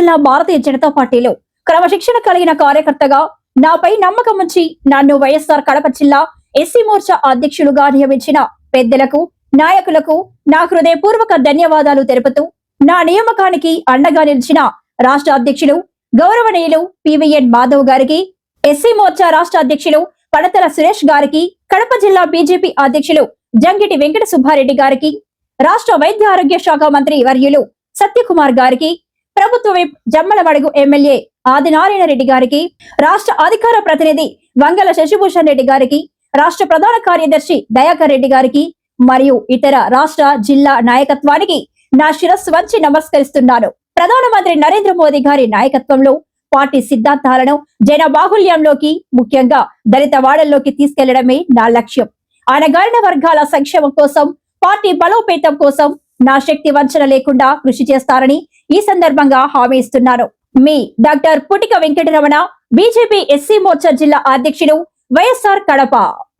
జిల్లా భారతీయ జనతా పార్టీలో క్రమశిక్షణ కలిగిన కార్యకర్తగా నాపై నమ్మకం ఉంచి నన్ను వైఎస్ఆర్ కడప జిల్లా ఎస్సీ మోర్చా అధ్యక్షులుగా నియమించిన పెద్దలకు నాయకులకు నా హృదయపూర్వక ధన్యవాదాలు తెలుపుతూ నా నియామకానికి అండగా నిలిచిన రాష్ట్ర అధ్యక్షులు గౌరవనీయులు పివిఎన్ మాధవ్ గారికి, ఎస్సీ మోర్చా రాష్ట్ర అధ్యక్షులు పడతల సురేష్ గారికి, కడప జిల్లా బీజేపీ అధ్యక్షులు జంగిటి వెంకట సుబ్బారెడ్డి గారికి, రాష్ట్ర వైద్య ఆరోగ్య శాఖ మంత్రి వర్యులు సత్యకుమార్ గారికి, ప్రభుత్వ విప్ జమ్మలమడుగు ఎమ్మెల్యే ఆదినారాయణ రెడ్డి గారికి, రాష్ట్ర అధికార ప్రతినిధి వంగల శశిభూషణ్ రెడ్డి గారికి, రాష్ట్ర ప్రధాన కార్యదర్శి దయాకర్ రెడ్డి గారికి మరియు ఇతర రాష్ట్ర జిల్లా నాయకత్వానికి నా శిరస్సు వంచి నమస్కరిస్తున్నాను. ప్రధానమంత్రి నరేంద్ర మోదీ గారి నాయకత్వంలో పార్టీ సిద్ధాంతాలను జన బాహుల్యంలోకి, ముఖ్యంగా దళిత వాడల్లోకి తీసుకెళ్లడమే నా లక్ష్యం. ఆయన గారిన వర్గాల సంక్షేమం కోసం, పార్టీ బలోపేతం కోసం నా శక్తి వంచన లేకుండా కృషి చేస్తారని ఈ సందర్భంగా హామీ ఇస్తున్నాను. మీ doctor Putika Venkataramana, BJP SC Morcha జిల్లా అధ్యక్షుడు, YSR Kadapa.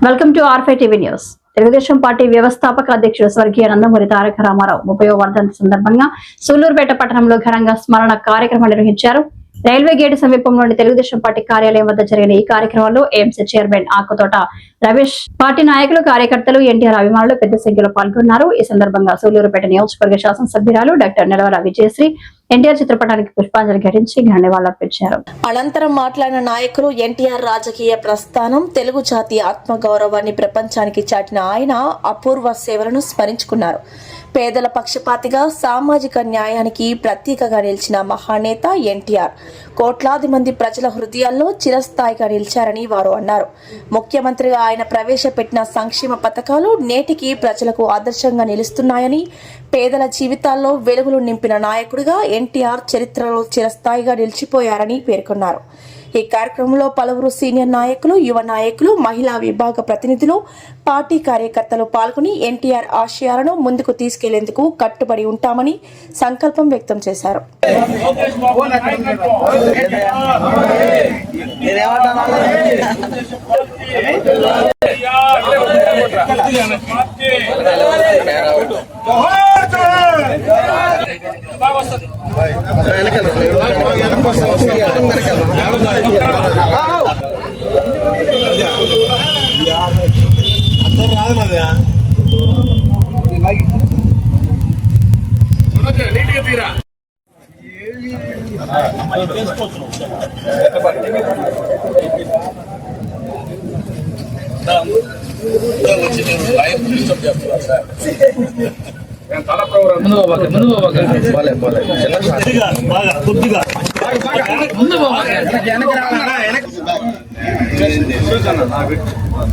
Welcome to R five TV news. Telugu Desam party వ్యవస్థాపక అధ్యక్షుడు స్వర్గీయ నందమూరి తారక రామారావు 30వ వర్ధంతి సందర్భంగా సూళ్లూరుపేట పట్టణంలో ఘనంగా స్మరణ కార్యక్రమం నిర్వహించారు. రైల్వే గేటు సమీపంలోని తెలుగుదేశం పార్టీ కార్యాలయం వద్ద జరిగిన ఈ కార్యక్రమంలో AMC chairman Akuthota Ramesh, party నాయకులు, కార్యకర్తలు, ఎన్టీఆర్ అభిమానులు పెద్ద సంఖ్యలో పాల్గొన్నారు. ఈ సందర్భంగా సూళ్లూరుపేట నియోజకవర్గ శాసనసభ్యురాలు డాక్టర్ నెలవల విజయశ్రీ ఎన్టీఆర్ చిత్రపటానికి పుష్పాంజలి ఘటించి నివాళులర్పించారు. అనంతరం మాట్లాడిన నాయకులు, ఎన్టీఆర్ రాజకీయ ప్రస్థానం, తెలుగు జాతి ఆత్మగౌరవాన్ని ప్రపంచానికి చాటిన ఆయన అపూర్వ సేవలను స్మరించుకున్నారు. పేదల పక్షపాతిగా, సామాజిక న్యాయానికి ప్రతీకగా నిలిచిన మహానేత ఎన్టీఆర్ కోట్లాది మంది ప్రజల హృదయాల్లో చిరస్థాయిగా నిలిచారని వారు అన్నారు. ముఖ్యమంత్రిగా ఆయన ప్రవేశపెట్టిన సంక్షేమ పథకాలు నేటికి ప్రజలకు ఆదర్శంగా నిలుస్తున్నాయని, పేదల జీవితాల్లో వెలుగులు నింపిన నాయకుడిగా ఎన్టీఆర్ చరిత్రలో చిరస్థాయిగా నిలిచిపోయారని పేర్కొన్నారు. ఈ కార్యక్రమంలో పలువురు సీనియర్ నాయకులు, యువ నాయకులు, మహిళా విభాగ ప్రతినిధులు, పార్టీ కార్యకర్తలు పాల్గొని ఎన్టీఆర్ ఆశయాలను ముందుకు తీసుకెళ్లేందుకు కట్టుబడి ఉంటామని సంకల్పం వ్యక్తం చేశారు.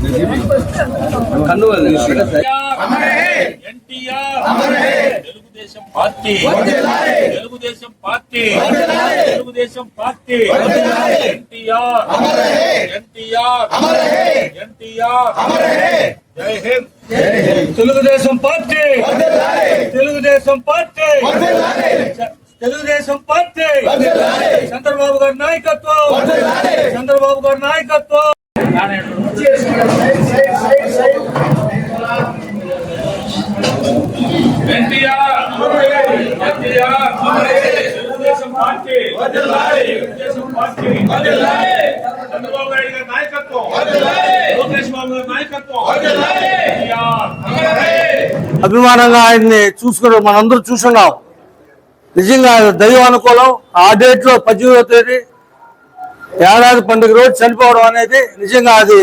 తెలుగుదేశం పార్టీ జై హింద్. తెలుగుదేశం పార్టీ చంద్రబాబు గారి నాయకత్వం. తెలుగుదేశం పార్టీ చంద్రబాబు నాయుడు గారి నాయకత్వం, లోకేష్ బాబు గారి నాయకత్వం. అభిమానంగా ఆయన్ని చూసుకుని మనందరూ చూస్తున్నాం. నిజంగా దైవానుకూలం. ఆ డేట్ లో 18వ తేదీ ఏడాది పండుగ రోజు చనిపోవడం అనేది నిజంగా అది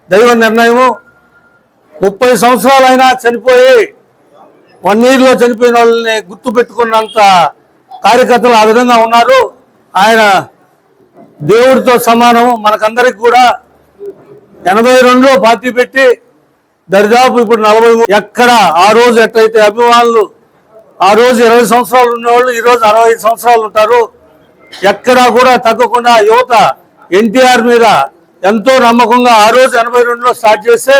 దైవ నిర్ణయము. 30 సంవత్సరాలైనా చనిపోయి 1 year లో చనిపోయిన వాళ్ళని గుర్తు పెట్టుకున్నంత కార్యకర్తలు ఆ విధంగా ఉన్నారు. ఆయన దేవుడితో సమానం. మనకందరికి కూడా 82లో పార్టీ పెట్టి దరిదాపు ఇప్పుడు 40. ఎక్కడ ఆ రోజు ఎట్లయితే అభిమానులు ఆ రోజు 20 సంవత్సరాలు ఉన్నవాళ్ళు ఈ రోజు 65 సంవత్సరాలు ఉంటారు. ఎక్కడా కూడా తగ్గకుండా యువత ఎన్టీఆర్ మీద ఎంతో నమ్మకంగా ఆ రోజు 82లో స్టార్ట్ చేస్తే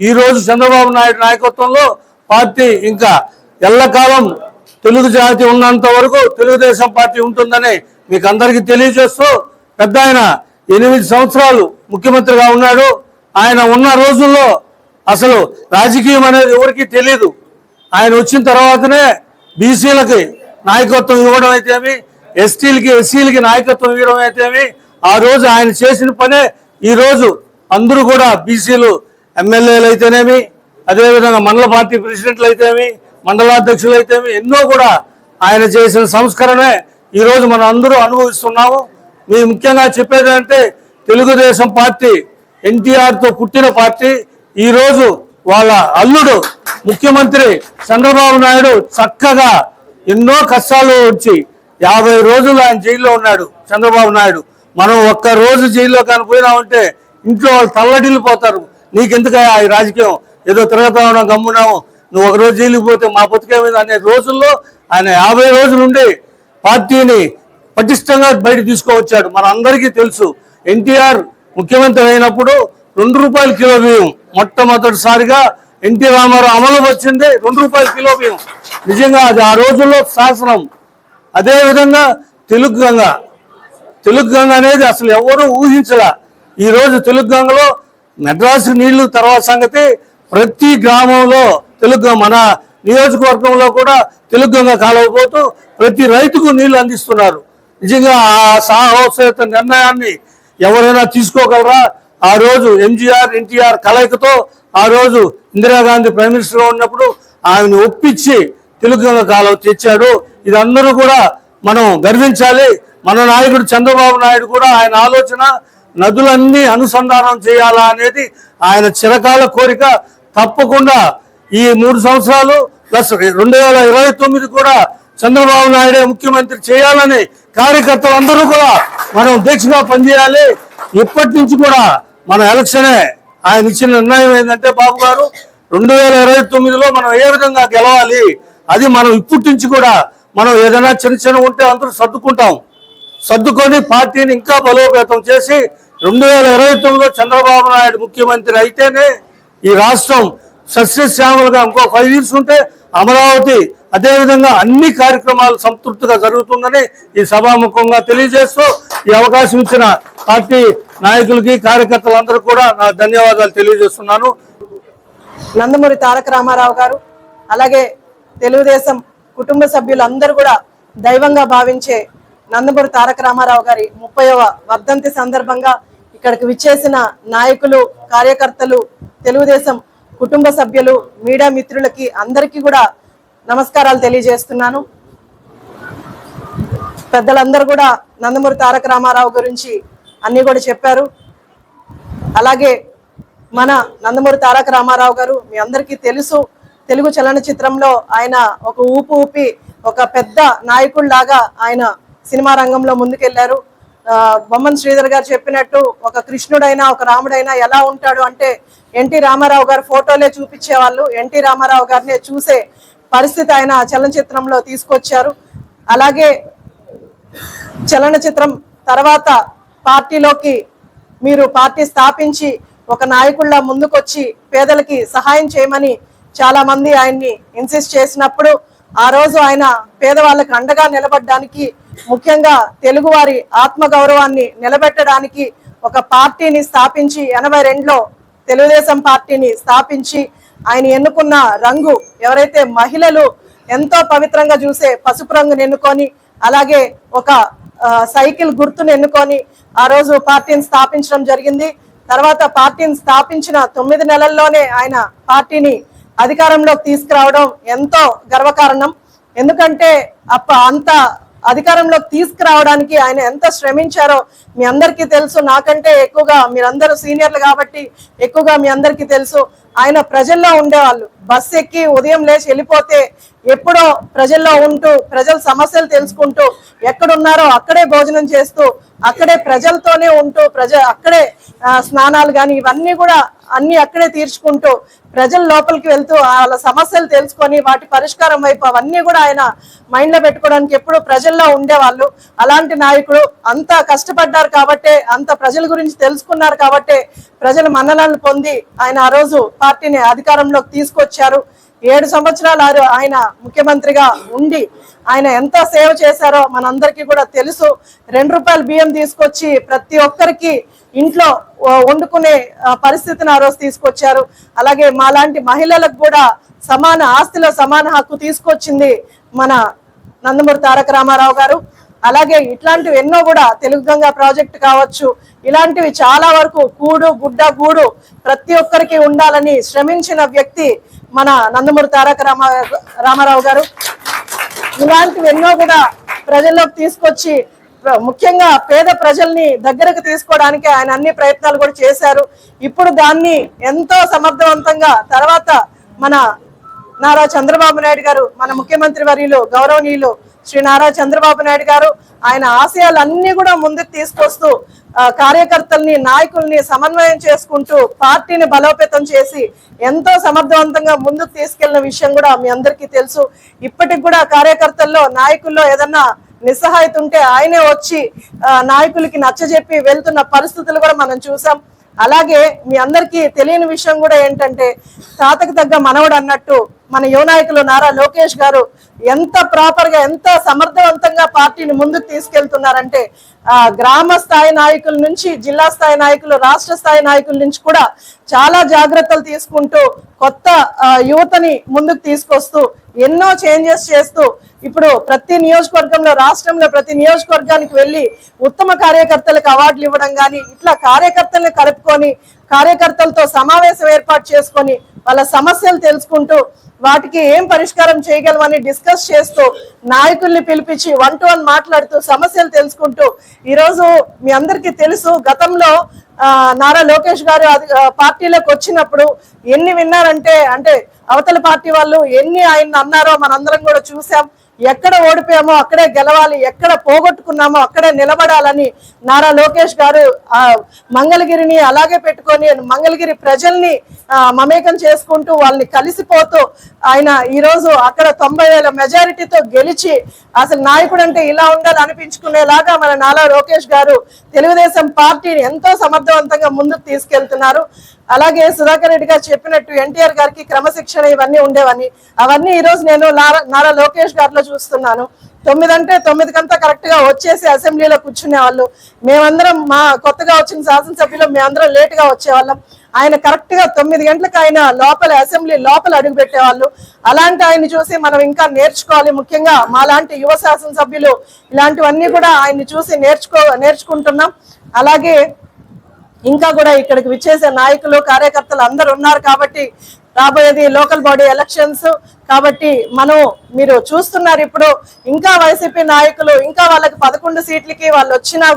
ఈ రోజు చంద్రబాబు నాయుడు నాయకత్వంలో పార్టీ ఇంకా ఎల్లకాలం తెలుగు జాతి ఉన్నంత వరకు తెలుగుదేశం పార్టీ ఉంటుందని మీకు అందరికీ తెలియజేస్తూ, పెద్ద ఆయన 8 సంవత్సరాలు ముఖ్యమంత్రిగా ఉన్నాడు. ఆయన ఉన్న రోజుల్లో అసలు రాజకీయం అనేది ఎవరికి తెలియదు. ఆయన వచ్చిన తర్వాతనే బీసీలకి నాయకత్వం ఇవ్వడం అయితేమి, ఎస్టీలకి ఎస్సీలకి నాయకత్వం ఇవ్వడం అయితేమి, ఆ రోజు ఆయన చేసిన పనే ఈ రోజు అందరూ కూడా బీసీలు ఎమ్మెల్యేలు అయితేనేమి, అదేవిధంగా మండల పార్టీ ప్రెసిడెంట్లు అయితేమి, మండలాధ్యక్షులు అయితేమి, ఎన్నో కూడా ఆయన చేసిన సంస్కరణే ఈ రోజు మనం అందరూ అనుభవిస్తున్నాము. మీ ముఖ్యంగా చెప్పేది అంటే తెలుగుదేశం పార్టీ ఎన్టీఆర్తో పుట్టిన పార్టీ. ఈ రోజు వాళ్ళ అల్లుడు ముఖ్యమంత్రి చంద్రబాబు నాయుడు చక్కగా ఎన్నో కష్టాలు వచ్చి 50 రోజులు ఆయన జైల్లో ఉన్నాడు చంద్రబాబు నాయుడు. మనం ఒక్క రోజు జైల్లో కనిపోయినామంటే ఇంట్లో వాళ్ళు తల్లడిల్లిపోతారు. నీకెందుకయ్యా ఈ రాజకీయం, ఏదో తిరగతా ఉన్నాం గమ్మున్నాము, నువ్వు ఒక రోజు జైలుకి పోతే మా బతుకేమైంది అనే రోజుల్లో ఆయన 50 రోజుల నుండి పార్టీని పటిష్టంగా బయట తీసుకువచ్చాడు. మన అందరికీ తెలుసు, ఎన్టీఆర్ ముఖ్యమంత్రి అయినప్పుడు 2 రూపాయల కిలో బియ్యం మొట్టమొదటిసారిగా ఎన్టీ రామారావు అమలు వచ్చింది. 2 రూపాయల కిలో బియ్యం నిజంగా అది ఆ రోజుల్లో శాసనం. అదేవిధంగా తెలుగు గంగ అనేది అసలు ఎవరూ ఊహించలా. ఈ రోజు తెలుగు గంగలో మెడ్రాసు నీళ్లు తర్వాత సంగతి, ప్రతి గ్రామంలో మన నియోజకవర్గంలో కూడా తెలుగు గంగ కాలవపోతూ ప్రతి రైతుకు నీళ్లు అందిస్తున్నారు. నిజంగా ఆ సాహసోపేత నిర్ణయాన్ని ఎవరైనా తీసుకోగలరా? ఆ రోజు ఎంజీఆర్ ఎన్టీఆర్ కలయికతో ఆ రోజు ఇందిరాగాంధీ ప్రైమ్ మినిస్టర్ ఉన్నప్పుడు ఆమెను ఒప్పించి తెలుగు గంగ కాలువ తెచ్చాడు. ఇది అందరూ కూడా మనం గర్వించాలి. మన నాయకుడు చంద్రబాబు నాయుడు కూడా ఆయన ఆలోచన నదులన్నీ అనుసంధానం చేయాలా అనేది ఆయన చిరకాల కోరిక. తప్పకుండా ఈ 3 సంవత్సరాలు ప్లస్ 2029 కూడా చంద్రబాబు నాయుడే ముఖ్యమంత్రి చేయాలని కార్యకర్తలందరూ కూడా మనం దీక్షగా పనిచేయాలి. ఇప్పటి నుంచి కూడా మన ఎలక్షనే ఆయన ఇచ్చిన నిర్ణయం ఏంటంటే, బాబు గారు 2029లో మనం ఏ విధంగా గెలవాలి, అది మనం ఇప్పటి నుంచి కూడా మనం ఏదైనా చిన్న ఉంటే అందరూ సర్దుకొని పార్టీని ఇంకా బలోపేతం చేసి 2029లో చంద్రబాబు నాయుడు ముఖ్యమంత్రి అయితేనే ఈ రాష్ట్రం సస్యశ్యామలుగా ఇంకో 5 years ఉంటే అమరావతి అదేవిధంగా అన్ని కార్యక్రమాలు సంతృప్తిగా జరుగుతుందని ఈ సభాముఖంగా తెలియజేస్తూ ఈ అవకాశం ఇచ్చిన పార్టీ నాయకులకి కార్యకర్తలందరూ కూడా నా ధన్యవాదాలు తెలియజేస్తున్నాను. నందమూరి తారక రామారావు గారు అలాగే తెలుగుదేశం కుటుంబ సభ్యులందరూ కూడా దైవంగా భావించే నందమూరి తారక రామారావు గారి 30వ వర్ధంతి సందర్భంగా ఇక్కడికి విచ్చేసిన నాయకులు, కార్యకర్తలు, తెలుగుదేశం కుటుంబ సభ్యులు, మీడియా మిత్రులకి అందరికీ కూడా నమస్కారాలు తెలియజేస్తున్నాను. పెద్దలందరూ కూడా నందమూరి తారక రామారావు గురించి అన్ని కూడా చెప్పారు. అలాగే మన నందమూరి తారక రామారావు గారు మీ అందరికీ తెలుసు, తెలుగు చలనచిత్రంలో ఆయన ఒక ఊపి ఒక పెద్ద నాయకుడిలాగా ఆయన సినిమా రంగంలో ముందుకెళ్లారు. బొమ్మన్ శ్రీధర్ గారు చెప్పినట్టు ఒక కృష్ణుడైనా ఒక రాముడైనా ఎలా ఉంటాడు అంటే ఎన్టీ రామారావు గారు ఫోటోలే చూపించేవాళ్ళు. ఎన్టీ రామారావు గారినే చూసే పరిస్థితి ఆయన చలనచిత్రంలో తీసుకొచ్చారు. అలాగే చలనచిత్రం తర్వాత పార్టీలోకి మీరు పార్టీ స్థాపించి ఒక నాయకుళ్ళ ముందుకొచ్చి పేదలకి సహాయం చేయమని చాలా మంది ఆయన్ని ఇన్సిస్ట్ చేసినప్పుడు ఆ రోజు ఆయన పేదవాళ్ళకి అండగా నిలబడడానికి, ముఖ్యంగా తెలుగు వారి ఆత్మ గౌరవాన్ని నిలబెట్టడానికి ఒక పార్టీని స్థాపించి 82లో తెలుగుదేశం పార్టీని స్థాపించి ఆయన ఎన్నుకున్న రంగు ఎవరైతే మహిళలు ఎంతో పవిత్రంగా చూసే పసుపు రంగుని ఎన్నుకొని, అలాగే ఒక సైకిల్ గుర్తును ఎన్నుకొని ఆ రోజు పార్టీని స్థాపించడం జరిగింది. తర్వాత పార్టీని స్థాపించిన 9 నెలల్లోనే ఆయన పార్టీని అధికారంలోకి తీసుకురావడం ఎంతో గర్వకారణం. ఎందుకంటే అంత అధికారంలోకి తీసుకురావడానికి ఆయన ఎంత శ్రమించారో మీ అందరికీ తెలుసు. నాకంటే ఎక్కువగా మీరందరూ సీనియర్లు కాబట్టి ఎక్కువగా మీ అందరికీ తెలుసు. ఆయన ప్రజల్లో ఉండేవాళ్ళు. బస్ ఎక్కి ఉదయం లేచి వెళ్ళిపోతే ఎప్పుడో ప్రజల్లో ఉంటూ ప్రజల సమస్యలు తెలుసుకుంటూ ఎక్కడున్నారో అక్కడే భోజనం చేస్తూ అక్కడే ప్రజలతోనే ఉంటూ అక్కడే స్నానాలు కానీ ఇవన్నీ కూడా అన్ని అక్కడే తీర్చుకుంటూ ప్రజల లోపలికి వెళ్తూ వాళ్ళ సమస్యలు తెలుసుకొని వాటి పరిష్కారం వైపు అవన్నీ కూడా ఆయన మైండ్ లో పెట్టుకోవడానికి ఎప్పుడు ప్రజల్లో ఉండేవాళ్ళు. అలాంటి నాయకుడు అంత కష్టపడ్డారు కాబట్టే, అంత ప్రజల గురించి తెలుసుకున్నారు కాబట్టే ప్రజల మన్ననలను పొంది ఆయన ఆ రోజు పార్టీని అధికారంలోకి తీసుకొచ్చారు. 7 సంవత్సరాలు ఆయన ముఖ్యమంత్రిగా ఉండి ఆయన ఎంత సేవ చేశారో మనందరికీ కూడా తెలుసు. 2 రూపాయల బియ్యం తీసుకొచ్చి ప్రతి ఒక్కరికి ఇంట్లో వండుకునే పరిస్థితిని ఆ రోజు తీసుకొచ్చారు. అలాగే మాలాంటి మహిళలకు కూడా సమాన ఆస్తిలో సమాన హక్కు తీసుకొచ్చింది మన నందమూరి తారక రామారావు గారు. అలాగే ఇట్లాంటివి ఎన్నో కూడా తెలుగు గంగా ప్రాజెక్ట్ కావచ్చు, ఇలాంటివి చాలా వరకు కూడు గుడ్డ గూడు ప్రతి ఒక్కరికి ఉండాలని శ్రమించిన వ్యక్తి మన నందమూరి తారక రామారావు గారు. ఇలాంటివి ఎన్నో కూడా ప్రజల్లోకి తీసుకొచ్చి ముఖ్యంగా పేద ప్రజల్ని దగ్గరకు తీసుకోవడానికి ఆయన అన్ని ప్రయత్నాలు కూడా చేశారు. ఇప్పుడు దాన్ని ఎంతో సమర్థవంతంగా తర్వాత మన నారా చంద్రబాబు నాయుడు గారు, మన ముఖ్యమంత్రి వర్యులు గౌరవనీయులు శ్రీ నారా చంద్రబాబు నాయుడు గారు ఆయన ఆశయాలన్నీ కూడా ముందుకు తీసుకొస్తూ కార్యకర్తల్ని నాయకుల్ని సమన్వయం చేసుకుంటూ పార్టీని బలోపేతం చేసి ఎంతో సమర్థవంతంగా ముందుకు తీసుకెళ్లిన విషయం కూడా మీ అందరికీ తెలుసు. ఇప్పటికి కూడా కార్యకర్తల్లో నాయకుల్లో ఏదన్నా నిస్సహాయత ఉంటే ఆయనే వచ్చి నాయకులకి నచ్చజెప్పి వెళ్తున్న పరిస్థితులు కూడా మనం చూసాం. అలాగే మీ అందరికీ తెలియని విషయం కూడా ఏంటంటే తాతకు తగ్గ మనవడు అన్నట్టు మన యువ నాయకులు నారా లోకేష్ గారు ఎంత ప్రాపర్ గా ఎంత సమర్థవంతంగా పార్టీని ముందుకు తీసుకెళ్తున్నారంటే గ్రామ స్థాయి నాయకుల నుంచి జిల్లా స్థాయి నాయకులు, రాష్ట్ర స్థాయి నాయకుల నుంచి కూడా చాలా జాగ్రత్తలు తీసుకుంటూ కొత్త యువతని ముందుకు తీసుకొస్తూ ఎన్నో చేంజెస్ చేస్తూ ఇప్పుడు ప్రతి నియోజకవర్గంలో రాష్ట్రంలో ప్రతి నియోజకవర్గానికి వెళ్ళి ఉత్తమ కార్యకర్తలకు అవార్డులు ఇవ్వడం కానీ ఇట్లా కార్యకర్తల్ని కలుపుకొని కార్యకర్తలతో సమావేశం ఏర్పాటు చేసుకొని వాళ్ళ సమస్యలు తెలుసుకుంటూ వాటికి ఏం పరిష్కారం చేయగలమని డిస్కస్ చేస్తూ నాయకుల్ని పిలిపించి 1-to-1 మాట్లాడుతూ సమస్యలు తెలుసుకుంటూ ఈరోజు మీ అందరికీ తెలుసు గతంలో నారా లోకేష్ గారు పార్టీలోకి వచ్చినప్పుడు ఎన్ని విన్నారంటే అంటే అవతల పార్టీ వాళ్ళు ఎన్ని ఆయన అన్నారో మనందరం కూడా చూసాం. ఎక్కడ ఓడిపోయామో అక్కడే గెలవాలి, ఎక్కడ పోగొట్టుకున్నామో అక్కడే నిలబడాలని నారా లోకేష్ గారు మంగళగిరిని అలాగే పెట్టుకొని మంగళగిరి ప్రజల్ని మమేకం చేసుకుంటూ వాళ్ళని కలిసిపోతూ ఆయన ఈరోజు అక్కడ 90,000 మెజారిటీతో గెలిచి అసలు నాయకుడు అంటే ఇలా ఉండాలి అనిపించుకునేలాగా మన నారా లోకేష్ గారు తెలుగుదేశం పార్టీని ఎంతో సమర్థవంతంగా ముందుకు తీసుకెళ్తున్నారు. అలాగే సుధాకర్ రెడ్డి గారు చెప్పినట్టు ఎన్టీఆర్ గారికి క్రమశిక్షణ ఇవన్నీ ఉండేవని అవన్నీ ఈ రోజు నేను నారా లోకేష్ గారిలో చూస్తున్నాను. 9 అంటే 9 కరెక్ట్ గా వచ్చేసి అసెంబ్లీలో కూర్చునే వాళ్ళు. మేమందరం మా కొత్తగా వచ్చిన శాసనసభ్యులు మేమందరం లేట్ గా వచ్చేవాళ్ళం. ఆయన కరెక్ట్ గా 9 గంటలకు ఆయన లోపల అసెంబ్లీ లోపల అడుగు పెట్టేవాళ్ళు. అలాంటి ఆయన చూసి మనం ఇంకా నేర్చుకోవాలి. ముఖ్యంగా మా లాంటి యువ శాసనసభ్యులు ఇలాంటివన్నీ కూడా ఆయన్ని చూసి నేర్చుకుంటున్నాం. అలాగే ఇంకా కూడా ఇక్కడికి విచ్చేసే నాయకులు కార్యకర్తలు అందరు ఉన్నారు కాబట్టి రాబోయేది లోకల్ బాడీ ఎలక్షన్స్ కాబట్టి మీరు చూస్తున్నారు ఇప్పుడు ఇంకా వైసీపీ నాయకులు ఇంకా వాళ్ళకి 11 సీట్లకి వాళ్ళు వచ్చినా కూడా